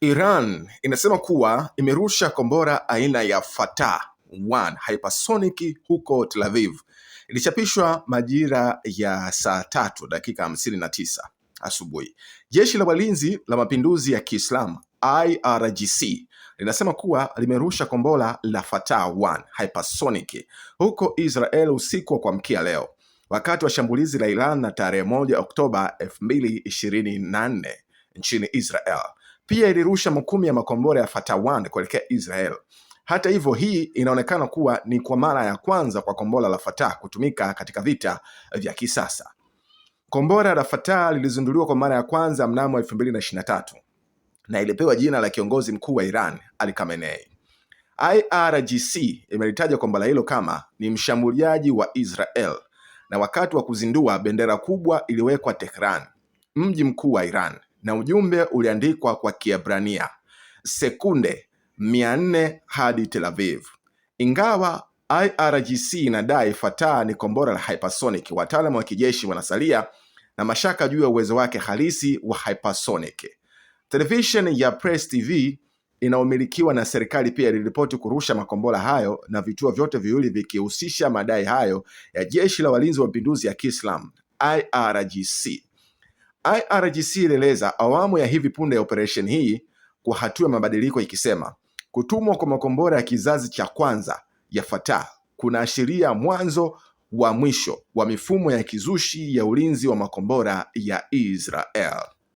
Iran inasema kuwa imerusha kombora aina ya Fatah 1 hypersonic huko Tel Aviv. Ilichapishwa majira ya saa 3:59 asubuhi. Jeshi la Walinzi la Mapinduzi ya Kiislamu IRGC linasema kuwa limerusha kombora la Fatah 1 hypersonic huko Israel usiku wa kuamkia leo, wakati wa shambulizi la Iran na tarehe 1 Oktoba 2024 nchini Israel. Pia ilirusha makumi ya makombora ya Fatah 1 kuelekea Israel. Hata hivyo, hii inaonekana kuwa ni kwa mara ya kwanza kwa kombora la Fatah kutumika katika vita vya kisasa. Kombora la Fatah lilizinduliwa kwa mara ya kwanza mnamo 2023 na ilipewa jina la kiongozi mkuu wa Iran, Ali Khamenei. IRGC imelitaja kombora hilo kama ni mshambuliaji wa Israel, na wakati wa kuzindua bendera kubwa iliwekwa Tehran, mji mkuu wa Iran, na ujumbe uliandikwa kwa Kiebrania, sekunde 400 hadi Tel Aviv. Ingawa IRGC inadai Fatah ni kombora la hypersonic, wataalamu wa kijeshi wanasalia na mashaka juu ya uwezo wake halisi wa hypersonic. Television ya Press TV inaomilikiwa na serikali pia iliripoti kurusha makombora hayo, na vituo vyote viwili vikihusisha madai hayo ya Jeshi la Walinzi wa Mapinduzi ya Kiislamu IRGC. IRGC ilieleza awamu ya hivi punde ya operation hii kwa hatua ya mabadiliko, ikisema kutumwa kwa makombora ya kizazi cha kwanza ya Fatah kunaashiria mwanzo wa mwisho wa mifumo ya kizushi ya ulinzi wa makombora ya Israel.